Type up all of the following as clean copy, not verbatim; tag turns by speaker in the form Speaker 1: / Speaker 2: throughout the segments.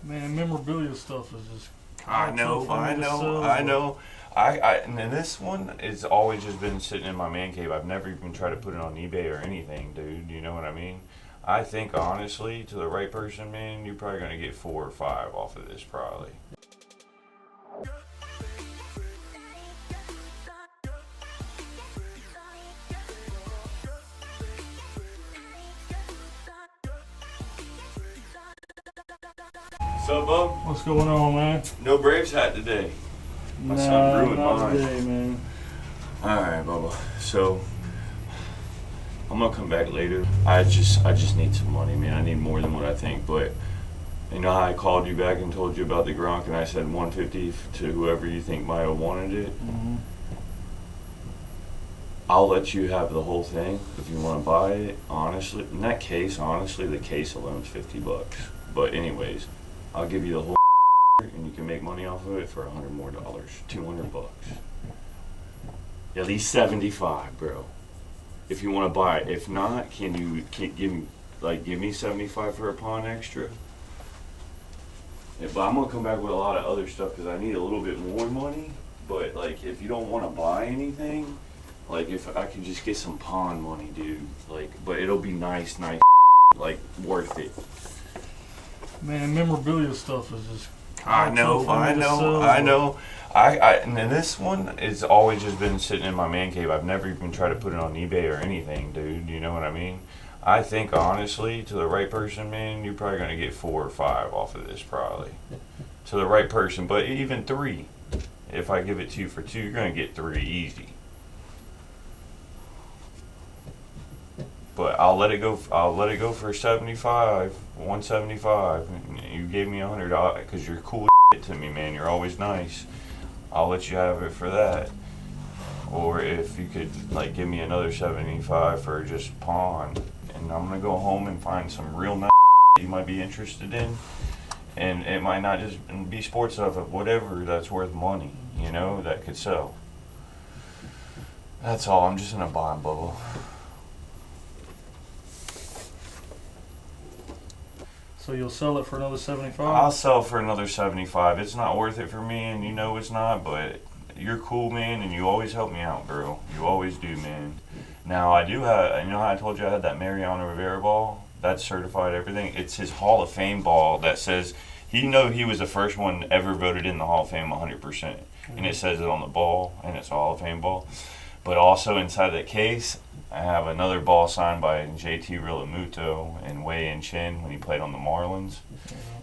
Speaker 1: Man, memorabilia stuff is just.
Speaker 2: I know. And then this one, it's always just been sitting in my man cave. I've never even tried to put it on eBay or anything, dude. You know what I mean? I think honestly, to the right person, man, you're probably gonna get 4 or 5 off of this, probably. What's up, bub?
Speaker 1: What's going on, man?
Speaker 2: No Braves hat today. My son
Speaker 1: Nah,
Speaker 2: ruined
Speaker 1: not
Speaker 2: mine.
Speaker 1: today, man.
Speaker 2: Alright, Bubba. So I'm gonna come back later. I just need some money, man. I need more than what I think. But you know how I called you back and told you about the Gronk and I said 150 to whoever you think might have wanted it?
Speaker 1: Mm-hmm.
Speaker 2: I'll let you have the whole thing if you want to buy it. Honestly, in that case, honestly, the case alone is $50. But anyways, I'll give you the whole and you can make money off of it for $100 more, $200. At least 75, bro. If you want to buy it. If not, can you give me 75 for a pawn extra? Yeah, but I'm gonna come back with a lot of other stuff because I need a little bit more money. But like, if you don't want to buy anything, like if I could just get some pawn money, dude. Like, but it'll be nice, like worth it.
Speaker 1: Man, memorabilia stuff is just.
Speaker 2: I know. And then this one, it's always just been sitting in my man cave. I've never even tried to put it on eBay or anything, dude. You know what I mean? I think honestly, to the right person, man, you're probably gonna get 4 or 5 off of this, probably. To the right person, but even 3. If I give it to you for 2, you're gonna get 3 easy. But I'll let it go. I'll let it go for 75, 175. You gave me $100 because you're cool to me, man. You're always nice. I'll let you have it for that. Or if you could like give me another 75 for just pawn, and I'm gonna go home and find some real nice you might be interested in, and it might not just be sports stuff, but whatever that's worth money, you know, that could sell. That's all. I'm just gonna buy them, Bubba.
Speaker 1: So you'll sell it for another 75?
Speaker 2: I'll sell for another 75. It's not worth it for me, and you know it's not, but you're cool, man, and you always help me out, bro. You always do, man. Now, I do have, you know how I told you I had that Mariano Rivera ball? That's certified everything. It's his Hall of Fame ball that says, he was the first one ever voted in the Hall of Fame 100%. Mm-hmm. And it says it on the ball, and it's a Hall of Fame ball. But also inside that case, I have another ball signed by JT Realmuto and Wei and Chin when he played on the Marlins.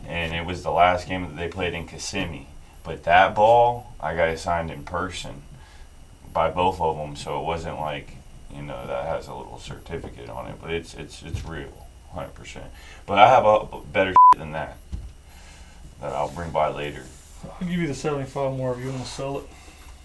Speaker 2: And it was the last game that they played in Kissimmee. But that ball, I got it signed in person by both of them, so it wasn't like, you know, that has a little certificate on it. But it's real, 100%. But I have a better than that I'll bring by later.
Speaker 1: I'll give you the 75 more if you want to sell it.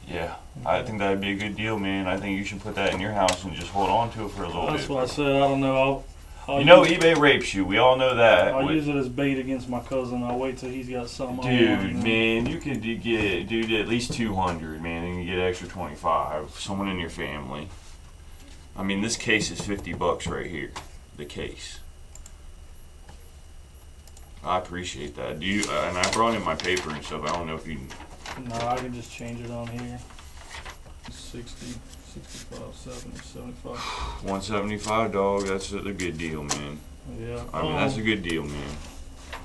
Speaker 2: Yeah, I think that'd be a good deal, man. I think you should put that in your house and just hold on to it for a little bit.
Speaker 1: That's what I said. I don't know.
Speaker 2: You know eBay rapes you. We all know that.
Speaker 1: I'll use it as bait against my cousin. I'll wait till he's got something
Speaker 2: Dude,
Speaker 1: on.
Speaker 2: Man, you could get at least 200, man, and you get extra 25. Someone in your family. I mean, this case is $50 right here. The case. I appreciate that. And I brought in my paper and stuff. I don't know if you.
Speaker 1: No, I can just change it on here. 60, 65, 70, 75.
Speaker 2: 175, dog. That's a good deal, man.
Speaker 1: Yeah.
Speaker 2: I mean, that's a good deal, man.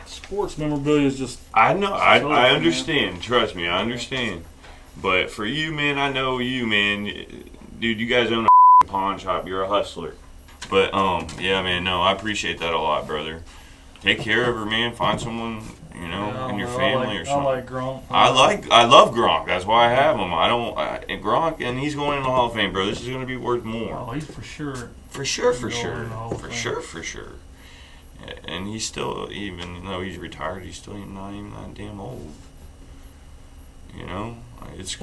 Speaker 1: Sports memorabilia is just.
Speaker 2: I know. I understand. Man. Trust me, I understand. But for you, man, I know you, man. Dude, you guys own a pawn shop. You're a hustler. But yeah, man. No, I appreciate that a lot, brother. Take care of her, man. Find someone, you know, in your family or something.
Speaker 1: I like Gronk.
Speaker 2: I love Gronk. That's why I have him. And Gronk, and he's going in the Hall of Fame, bro. This is going to be worth more.
Speaker 1: Oh, he's for sure.
Speaker 2: For sure. And he's still, even though he's retired, he's still not even that damn old. You know, it's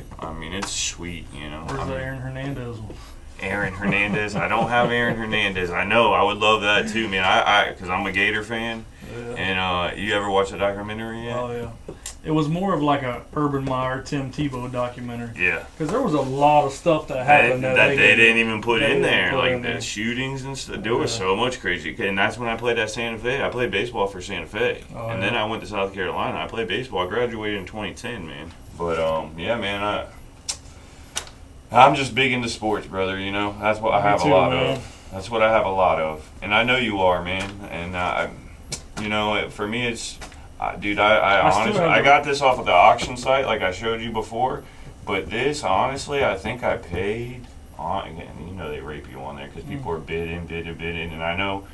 Speaker 2: sweet. You know.
Speaker 1: Where's the Aaron Hernandez one?
Speaker 2: Aaron Hernandez. I don't have Aaron Hernandez. I know. I would love that too, man. Because I'm a Gator fan.
Speaker 1: Yeah.
Speaker 2: And you ever watch the documentary yet?
Speaker 1: Oh yeah. It was more of like a Urban Meyer, Tim Tebow documentary.
Speaker 2: Yeah.
Speaker 1: Because there was a lot of stuff that happened
Speaker 2: that they didn't even put in there, like the shootings and stuff. There was so much crazy. And that's when I played at Santa Fe. I played baseball for Santa Fe, and then I went to South Carolina. I played baseball. I graduated in 2010, man. But yeah, man. I'm just big into sports, brother. You know, that's what I have a lot of. That's what I have a lot of, and I know you are, man. And you know, for me, it's. Dude, I honestly, I got this off of the auction site, like I showed you before. But this, honestly, I think I paid on. Again, you know, they rape you on there because people are bidding, and I know,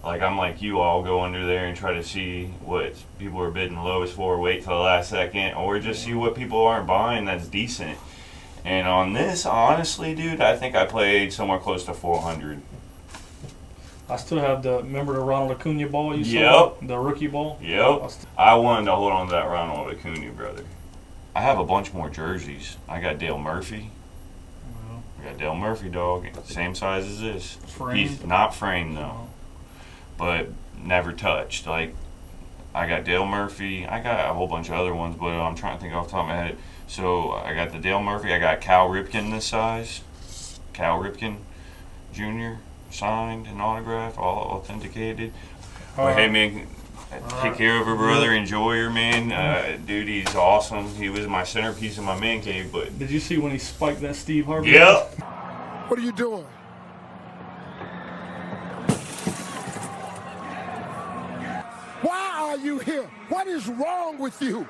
Speaker 2: like I'm like you, I'll go under there and try to see what people are bidding lowest for, wait till the last second, or just see what people aren't buying that's decent. And on this, honestly, dude, I think I played somewhere close to 400.
Speaker 1: I still have remember the Ronald Acuna ball you saw?
Speaker 2: Yep.
Speaker 1: The rookie ball?
Speaker 2: Yep. I wanted to hold on to that Ronald Acuna, brother. I have a bunch more jerseys. I got Dale Murphy. I got Dale Murphy, dog. Same size as this.
Speaker 1: Framed?
Speaker 2: He's not framed, though. But never touched. Like, I got Dale Murphy. I got a whole bunch of other ones, but I'm trying to think off the top of my head. So, I got the Dale Murphy. I got Cal Ripken this size. Cal Ripken Jr. Signed and autographed, all authenticated. But hey, man, take care of her, brother. Enjoy her, man. Dude, he's awesome. He was my centerpiece in my man cave. But
Speaker 1: did you see when he spiked that Steve Harvey?
Speaker 2: Yep.
Speaker 3: What are you doing? Why are you here? What is wrong with you?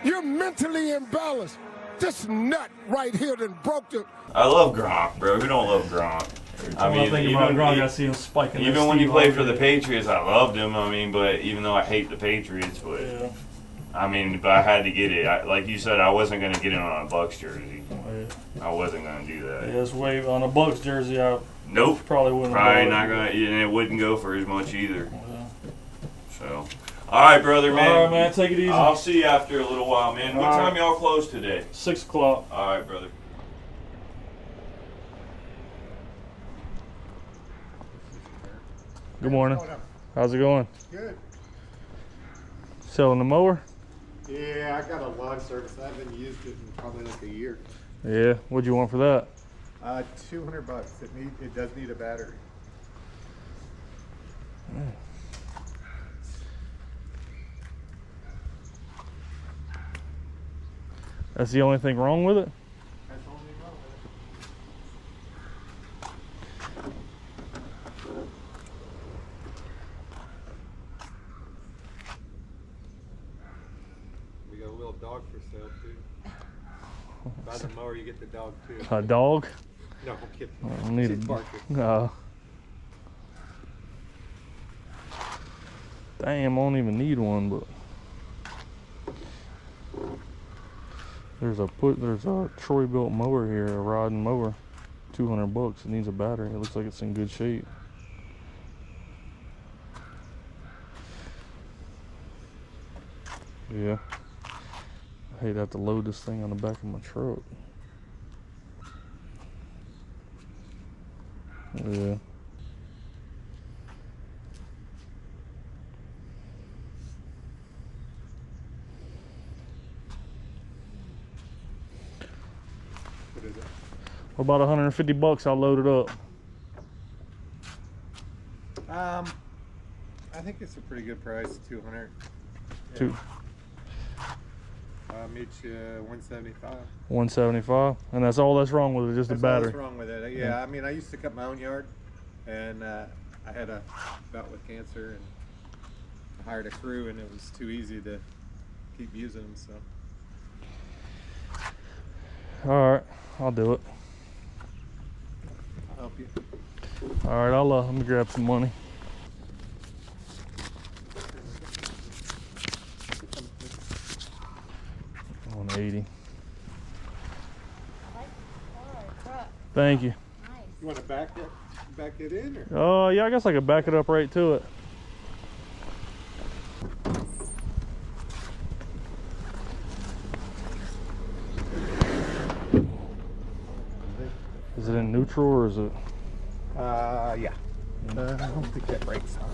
Speaker 3: You're mentally imbalanced. This nut right here that broke the...
Speaker 2: I love Gronk, bro. Who don't love Gronk? I mean,
Speaker 1: I see him spiking.
Speaker 2: Even when he played for the Patriots, I loved him. I mean, but even though I hate the Patriots, but I mean, but I had to get it. Like you said, I wasn't gonna get it on a Bucks jersey. I wasn't gonna do that.
Speaker 1: Yeah, it's way on a Bucks jersey.
Speaker 2: Nope.
Speaker 1: Probably wouldn't.
Speaker 2: Probably not gonna, and it wouldn't go for as much either. So, all right, brother, man.
Speaker 1: All right, man. Take it easy.
Speaker 2: I'll see you after a little while, man. What time y'all close today?
Speaker 1: 6 o'clock.
Speaker 2: All right, brother.
Speaker 1: Good morning. How's it going?
Speaker 4: Good.
Speaker 1: Selling the mower?
Speaker 4: Yeah, I got a lawn service. I haven't used it in probably like a year.
Speaker 1: Yeah. What'd you want for that?
Speaker 4: $200. It does need a battery.
Speaker 1: That's the only thing wrong with it?
Speaker 4: That's the only thing wrong with it. We got a little dog for sale too. Buy the mower, you get the dog too.
Speaker 1: A dog?
Speaker 4: No, I'm kidding.
Speaker 1: I don't need
Speaker 4: She's
Speaker 1: a
Speaker 4: barking.
Speaker 1: Damn, I don't even need one, but there's a Troy built mower here, a riding mower, $200. It needs a battery. It looks like it's in good shape. Yeah. I hate to have to load this thing on the back of my truck. Yeah.
Speaker 4: What is it?
Speaker 1: About $150, I'll load it up.
Speaker 4: I think it's a pretty good price, 200. Yeah.
Speaker 1: Two.
Speaker 4: Meet you 175.
Speaker 1: 175, and that's all that's wrong with it, just the battery.
Speaker 4: That's wrong with it. Yeah, I mean, I used to cut my own yard, and I had a bout with cancer, and I hired a crew, and it was too easy to keep using them. So.
Speaker 1: All right, I'll do it.
Speaker 4: I'll help you.
Speaker 1: All right, I'll let me grab some money. $180. Thank you.
Speaker 4: You want to back it in, or?
Speaker 1: Oh, yeah, I guess I could back it up right to it. Is it in neutral? neutral or is it?
Speaker 4: Yeah. I don't think that brakes on.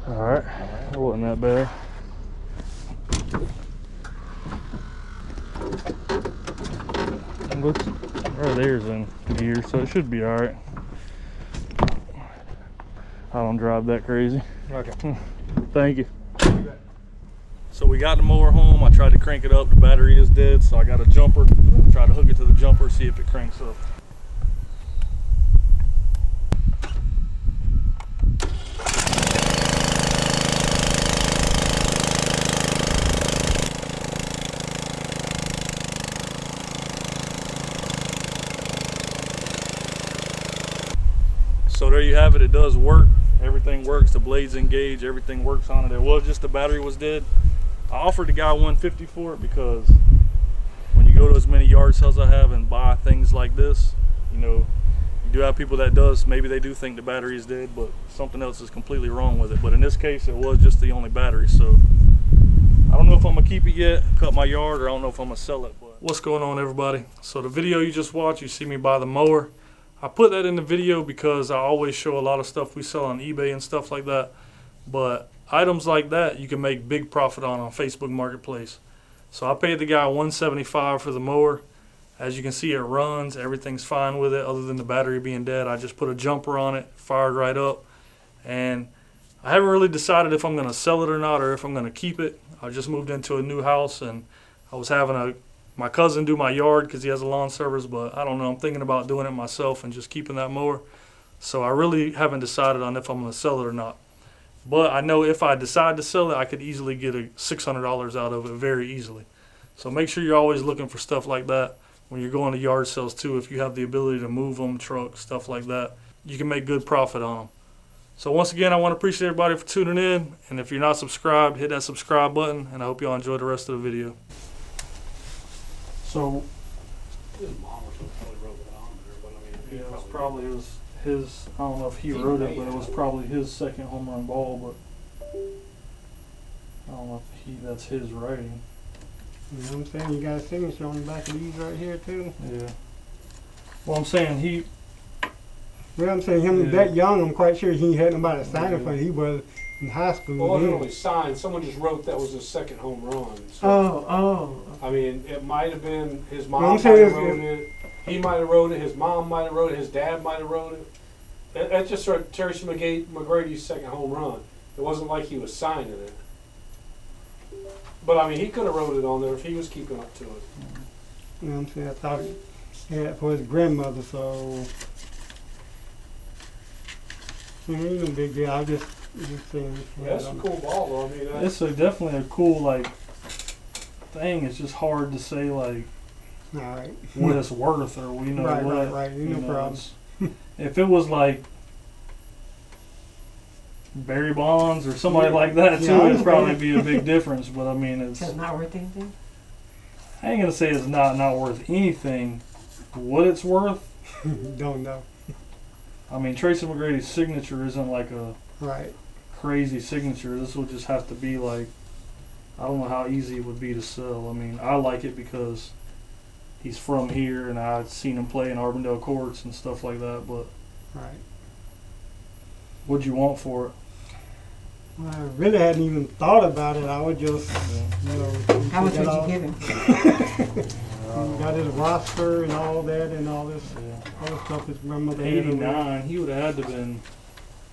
Speaker 1: Alright, it wasn't that bad. It looks right there's in gear, so it should be alright. I don't drive that crazy.
Speaker 4: Okay.
Speaker 1: Thank you. So we got the mower home. I tried to crank it up. The battery is dead, so I got a jumper. Try to hook it to the jumper, see if it cranks up. So there you have it. It does work. Everything works. The blades engage. Everything works on it. It was just the battery was dead. I offered the guy $150 for it because when you go to as many yard sales I have and buy things like this, you know, you do have people that does, maybe they do think the battery is dead, but something else is completely wrong with it. But in this case, it was just the only battery. So I don't know if I'm gonna keep it yet, cut my yard, or I don't know if I'm gonna sell it. But what's going on, everybody? So the video you just watched, you see me buy the mower. I put that in the video because I always show a lot of stuff we sell on eBay and stuff like that. But items like that, you can make big profit on Facebook Marketplace. So I paid the guy $175 for the mower. As you can see, it runs. Everything's fine with it other than the battery being dead. I just put a jumper on it, fired right up. And I haven't really decided if I'm going to sell it or not, or if I'm going to keep it. I just moved into a new house, and I was having my cousin do my yard because he has a lawn service, but I don't know. I'm thinking about doing it myself and just keeping that mower. So I really haven't decided on if I'm going to sell it or not. But I know if I decide to sell it, I could easily get $600 out of it very easily. So make sure you're always looking for stuff like that when you're going to yard sales too. If you have the ability to move them, trucks, stuff like that, you can make good profit on them. So once again, I want to appreciate everybody for tuning in. And if you're not subscribed, hit that subscribe button. And I hope y'all enjoy the rest of the video. So,
Speaker 5: His mom or something probably wrote it on there, but I mean,
Speaker 1: yeah, it was probably his, I don't know if he wrote it, but it was probably his second home run ball, but I don't know if that's his writing.
Speaker 5: You know what I'm saying? You got a signature on the back of these right here too.
Speaker 1: Yeah. Well, I'm saying
Speaker 5: Well, I'm saying him that young, I'm quite sure he had nobody to sign it for. He was in high school.
Speaker 6: Well, it wasn't really signed. Someone just wrote that was his second home run. So,
Speaker 5: Oh.
Speaker 6: I mean, it might have been his mom
Speaker 5: Well, I'm
Speaker 6: might
Speaker 5: saying
Speaker 6: have wrote it. He might have wrote it. His mom might have wrote it. His dad might have wrote it. That's just sort of Terry McGrady's second home run. It wasn't like he was signing it. But I mean, he could have wrote it on there if he was keeping up to it.
Speaker 5: You know what I'm saying? I thought he had it for his grandmother, so ain't no big deal. I just saying.
Speaker 6: Yeah, that's a cool ball, though. I mean,
Speaker 1: it's definitely a cool thing. It's just hard to say
Speaker 5: all right.
Speaker 1: what it's worth or we know what.
Speaker 5: Right. No problem.
Speaker 1: If it was like Barry Bonds or somebody like that too, it'd probably be a big difference. But I mean, it's
Speaker 7: not worth anything.
Speaker 1: I ain't gonna say it's not worth anything. What it's worth,
Speaker 5: Don't know.
Speaker 1: I mean, Tracy McGrady's signature isn't like a
Speaker 5: Right.
Speaker 1: crazy signature. This would just have to be like, I don't know how easy it would be to sell. I mean, I like it because he's from here and I've seen him play in Arbondale courts and stuff like that. But
Speaker 5: Right.
Speaker 1: what'd you want for it?
Speaker 5: Well, I really hadn't even thought about it. I would just,
Speaker 7: How much would you give him?
Speaker 5: Got his roster and all that and all this other stuff his grandmother had.
Speaker 1: 89. He would have had to been.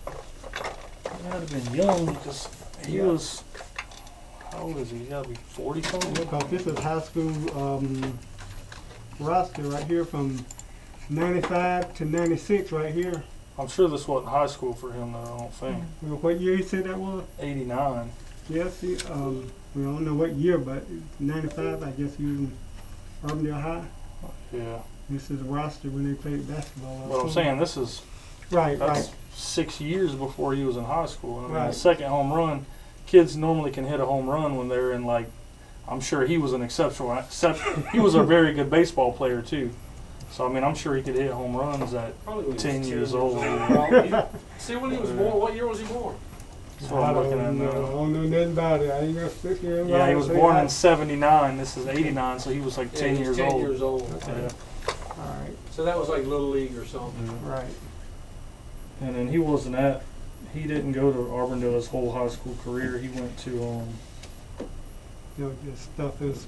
Speaker 1: He had to been young because he was. How old is he? He got to be 40 something.
Speaker 5: Because this is high school roster right here from 95 to 96 right here.
Speaker 1: I'm sure this wasn't high school for him though. I don't think.
Speaker 5: Well, what year you said that was?
Speaker 1: 89.
Speaker 5: Yes, we don't know what year, but 95. I guess he was in Arbondale High.
Speaker 1: Yeah.
Speaker 5: This is a roster when they played basketball.
Speaker 1: But I'm saying this is.
Speaker 5: Right.
Speaker 1: 6 years before he was in high school. And I mean,
Speaker 5: Right.
Speaker 1: the second home run, kids normally can hit a home run when they're in I'm sure he was an exceptional. He was a very good baseball player too. So I mean, I'm sure he could hit home runs at
Speaker 6: Probably when he was
Speaker 1: 10 years old.
Speaker 6: Well, see, when he was born, what year was he born?
Speaker 1: That's what I'm looking at
Speaker 5: I
Speaker 1: now.
Speaker 5: don't know nothing about it. I ain't gonna sit here and
Speaker 1: Yeah,
Speaker 5: lie
Speaker 1: he
Speaker 5: and
Speaker 1: was
Speaker 5: say
Speaker 1: born
Speaker 5: I-
Speaker 1: in '79. This is '89, so he was like 10
Speaker 6: he was
Speaker 1: years
Speaker 6: 10
Speaker 1: old.
Speaker 6: years old.
Speaker 1: Yeah.
Speaker 5: All right,
Speaker 6: So that was like Little League or something.
Speaker 5: right.
Speaker 1: And then he didn't go to Auburndale his whole high school career. He went to,
Speaker 5: You know, this stuff is.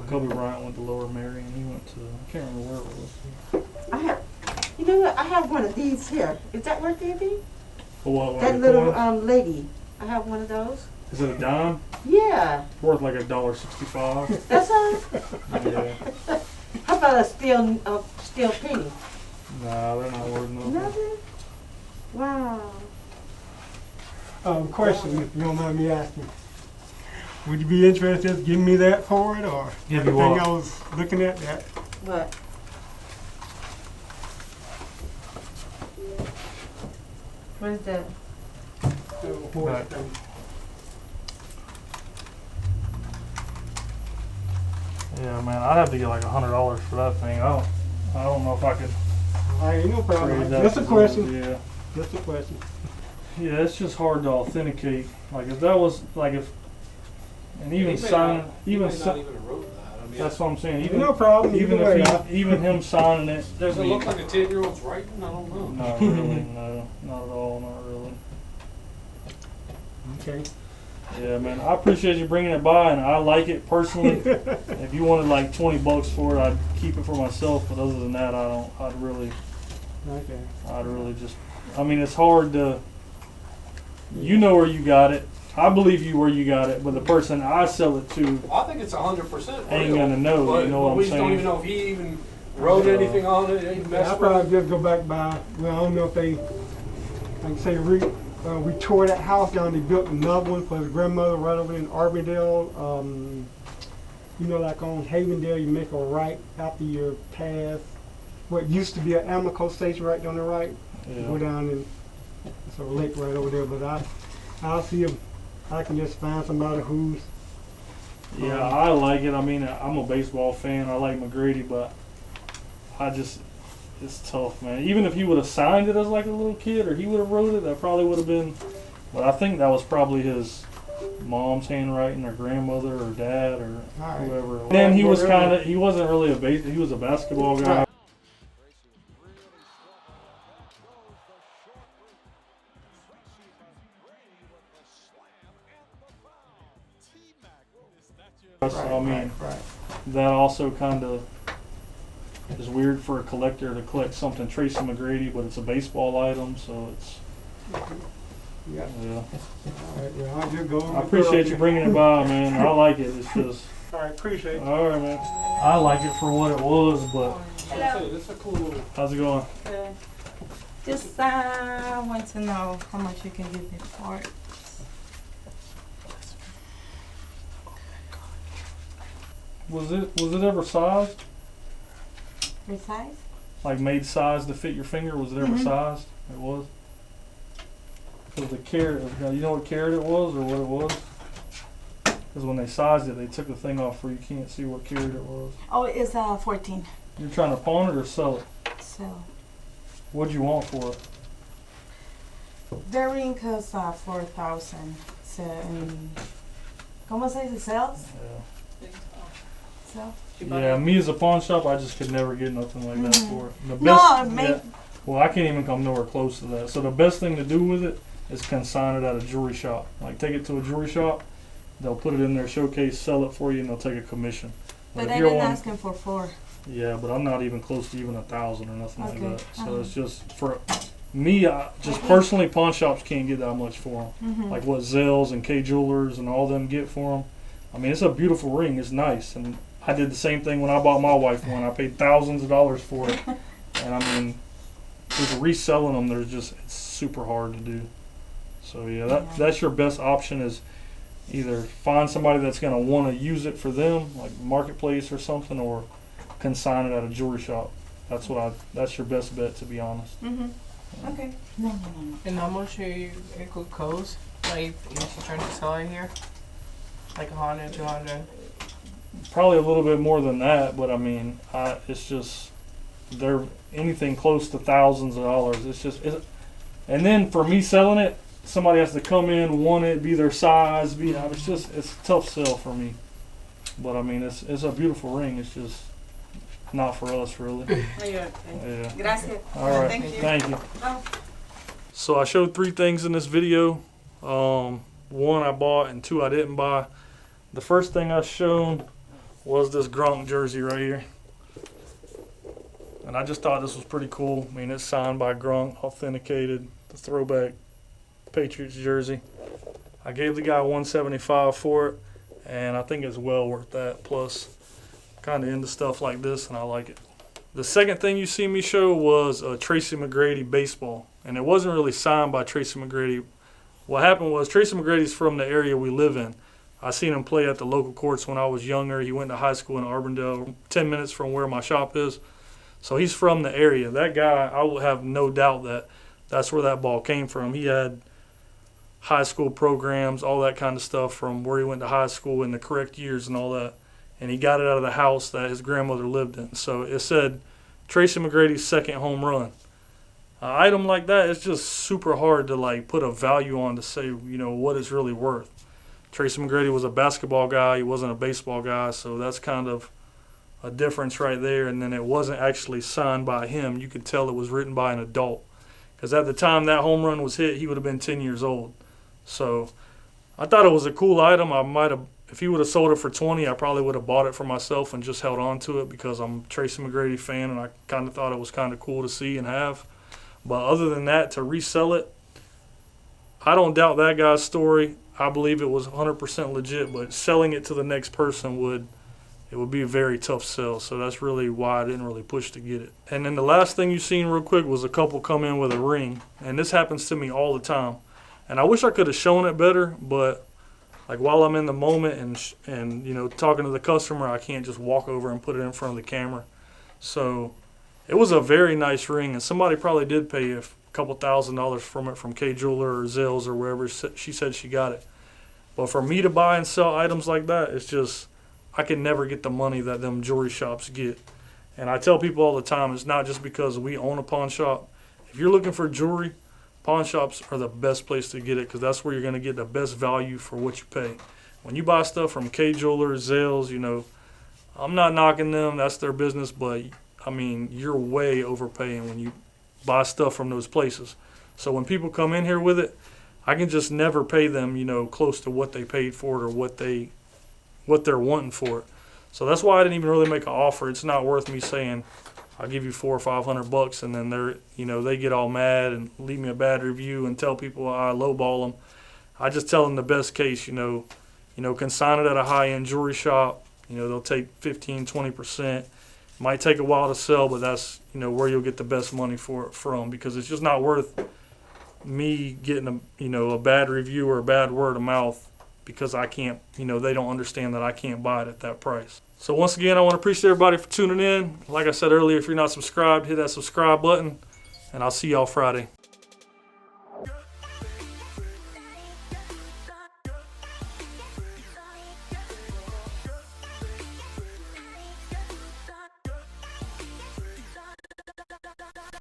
Speaker 1: Kobe Bryant went to Lower Marion. He went to, I can't remember where it was.
Speaker 7: I have, you know what? I have one of these here. Is that worth anything?
Speaker 1: What,
Speaker 7: That
Speaker 1: like
Speaker 7: little
Speaker 1: coin?
Speaker 7: lady. I have one of those.
Speaker 1: Is it a dime?
Speaker 7: Yeah,
Speaker 1: Worth like $1.65.
Speaker 7: that's all.
Speaker 1: Yeah.
Speaker 7: How about a steel penny?
Speaker 1: Nah, they're not worth nothing.
Speaker 7: Nothing. Wow.
Speaker 5: Question, if you don't mind me asking. Would you be interested in giving me that for it, or
Speaker 1: Give
Speaker 5: the
Speaker 1: you
Speaker 5: thing
Speaker 1: what?
Speaker 5: I was looking at that?
Speaker 7: What? What is that?
Speaker 1: Right. Yeah, man, I'd have to get like $100 for that thing. I don't know if I could
Speaker 5: All right, no
Speaker 1: trade
Speaker 5: problem.
Speaker 1: that.
Speaker 5: Just a
Speaker 1: for-
Speaker 5: question.
Speaker 1: Yeah.
Speaker 5: Just a question.
Speaker 1: Yeah, it's just hard to authenticate. Like if that was like if, and even
Speaker 6: He may
Speaker 1: signing,
Speaker 6: not- he
Speaker 1: even
Speaker 6: may
Speaker 1: si-
Speaker 6: not even have wrote that. I mean,
Speaker 1: that's what I'm saying. Even
Speaker 5: No problem.
Speaker 1: even
Speaker 5: either way,
Speaker 1: if even him signing it,
Speaker 6: does
Speaker 1: I
Speaker 6: it
Speaker 1: mean,
Speaker 6: look like a 10-year-old's writing? I don't know.
Speaker 1: not really, no, not at all, not really.
Speaker 5: Okay.
Speaker 1: Yeah, man, I appreciate you bringing it by, and I like it personally. If you wanted like $20 for it, I'd keep it for myself. But other than that, I don't. I'd really just. I mean, it's hard to. You know where you got it. I believe you where you got it, but the person I sell it to
Speaker 6: I think it's 100%
Speaker 1: ain't
Speaker 6: real.
Speaker 1: gonna know.
Speaker 6: But,
Speaker 1: You know
Speaker 6: but
Speaker 1: what I'm
Speaker 6: we just don't even
Speaker 1: saying?
Speaker 6: know if he even wrote anything on it. Ain't
Speaker 5: I'll
Speaker 6: messed with
Speaker 5: probably
Speaker 6: it.
Speaker 5: just go back by, well, I don't know if they, like say, we tore that house down, they built another one for his grandmother right over in Arbondale. You know, like on Havendale, you make a right after your pass. What used to be an Amoco station right down the right. You go
Speaker 1: Yeah.
Speaker 5: down and it's a lake right over there, but I'll see if I can just find somebody who's.
Speaker 1: Yeah, I like it. I mean, I'm a baseball fan. I like McGrady, but it's tough, man. Even if he would have signed it as like a little kid, or he would have wrote it, that probably would have been. But I think that was probably his mom's handwriting, or grandmother, or dad, or
Speaker 5: Alright.
Speaker 1: whoever. And then he was he wasn't really he was a basketball guy.
Speaker 5: Right.
Speaker 1: So, I mean,
Speaker 5: Right.
Speaker 1: that also kind of is weird for a collector to collect something Tracy McGrady, but it's a baseball item, so it's
Speaker 5: Yeah.
Speaker 1: yeah.
Speaker 5: All right. Well, I'll just go.
Speaker 1: I appreciate you bringing it by, man. I like it. It's just
Speaker 5: All right. Appreciate it.
Speaker 1: all right, man. I like it for what it was, but
Speaker 6: Hello. This is a cool little.
Speaker 1: how's it going?
Speaker 7: Good.
Speaker 8: Just want to know how much you can give me for it.
Speaker 1: Was it ever sized?
Speaker 8: Precise?
Speaker 1: Like made size to fit your finger? Was it ever sized? It was. Because the carat, you know what carat it was or what it was? Because when they sized it, they took the thing off where you can't see what carat it was.
Speaker 8: Oh, it's 14.
Speaker 1: You're trying to pawn it or sell it?
Speaker 8: So
Speaker 1: What'd you want for it?
Speaker 8: the ring costs 4,000. So, ¿cómo se dice? Sales?
Speaker 1: Yeah.
Speaker 8: So.
Speaker 1: Yeah, me as a pawn shop, I just could never get nothing like that for it. The
Speaker 8: No,
Speaker 1: best,
Speaker 8: maybe.
Speaker 1: well, I can't even come nowhere close to that. So the best thing to do with it is consign it at a jewelry shop. Like take it to a jewelry shop, they'll put it in their showcase, sell it for you, and they'll take a commission.
Speaker 8: But
Speaker 1: if
Speaker 8: they've
Speaker 1: you're
Speaker 8: been
Speaker 1: one-
Speaker 8: asking for 4.
Speaker 1: Yeah, but I'm not even close to even 1,000 or nothing
Speaker 8: Okay.
Speaker 1: like that. So
Speaker 8: Uh-huh.
Speaker 1: it's just for me. Just personally, pawn shops can't get that much for them. Like what Zelles and K Jewelers and all them get for them. I mean, it's a beautiful ring. It's nice, and I did the same thing when I bought my wife one. I paid thousands of dollars for it, and I mean, just reselling them, it's super hard to do. So yeah, that's your best option is either find somebody that's going to want to use it for them, like Marketplace or something, or consign it at a jewelry shop. That's your best bet, to be honest.
Speaker 8: Okay. No.
Speaker 9: And how much it could cost? Like if you're trying to sell it here? Like 100, 200?
Speaker 1: Probably a little bit more than that, but I mean, it's just they're anything close to thousands of dollars. And then for me selling it, somebody has to come in, want it, be their size, it's a tough sell for me. But I mean, it's a beautiful ring. It's just not for us, really.
Speaker 8: Yeah.
Speaker 1: Gracias. All right. Thank you.
Speaker 8: Oh.
Speaker 1: So I showed 3 things in this video. 1 I bought and 2 I didn't buy. The first thing I shown was this Gronk jersey right here. And I just thought this was pretty cool. I mean, it's signed by Gronk, authenticated, the throwback Patriots jersey. I gave the guy $175 for it, and I think it's well worth that. Plus, kind of into stuff like this, and I like it. The second thing you see me show was a Tracy McGrady baseball, and it wasn't really signed by Tracy McGrady. What happened was Tracy McGrady's from the area we live in. I seen him play at the local courts when I was younger. He went to high school in Arbondale, 10 minutes from where my shop is. So he's from the area. That guy, I will have no doubt that that's where that ball came from. He had high school programs, all that kind of stuff from where he went to high school in the correct years and all that. And he got it out of the house that his grandmother lived in. So it said Tracy McGrady's second home run. An item like that, it's just super hard to like put a value on to say, you know, what it's really worth. Tracy McGrady was a basketball guy. He wasn't a baseball guy. So that's kind of a difference right there. And then it wasn't actually signed by him. You could tell it was written by an adult. Because at the time that home run was hit, he would have been 10 years old. So I thought it was a cool item. I might have, if he would have sold it for 20, I probably would have bought it for myself and just held on to it because I'm a Tracy McGrady fan and I kind of thought it was kind of cool to see and have. But other than that, to resell it, I don't doubt that guy's story. I believe it was 100% legit, but selling it to the next person would be a very tough sell. So that's really why I didn't really push to get it. And then the last thing you seen real quick was a couple come in with a ring. And this happens to me all the time. And I wish I could have shown it better, but like while I'm in the moment and you know, talking to the customer, I can't just walk over and put it in front of the camera. So it was a very nice ring, and somebody probably did pay a couple $1,000s from it from KZOO or Zales or wherever she said she got it. But for me to buy and sell items like that, it's just, I can never get the money that them jewelry shops get. And I tell people all the time, it's not just because we own a pawn shop. If you're looking for jewelry, pawn shops are the best place to get it because that's where you're going to get the best value for what you pay. When you buy stuff from KZOO or Zales, you know, I'm not knocking them. That's their business. But, I mean, you're way overpaying when you buy stuff from those places. So when people come in here with it, I can just never pay them, you know, close to what they paid for it or what they're wanting for it. So that's why I didn't even really make an offer. It's not worth me saying I'll give you $400 or $500 and then they're, you know, they get all mad and leave me a bad review and tell people I lowball them. I just tell them the best case, you know, consign it at a high-end jewelry shop. You know, they'll take 15-20%. Might take a while to sell, but that's, you know, where you'll get the best money for it from because it's just not worth me getting a bad review or a bad word of mouth because I can't, you know, they don't understand that I can't buy it at that price. So once again, I want to appreciate everybody for tuning in. Like I said earlier, if you're not subscribed, hit that subscribe button, and I'll see y'all Friday.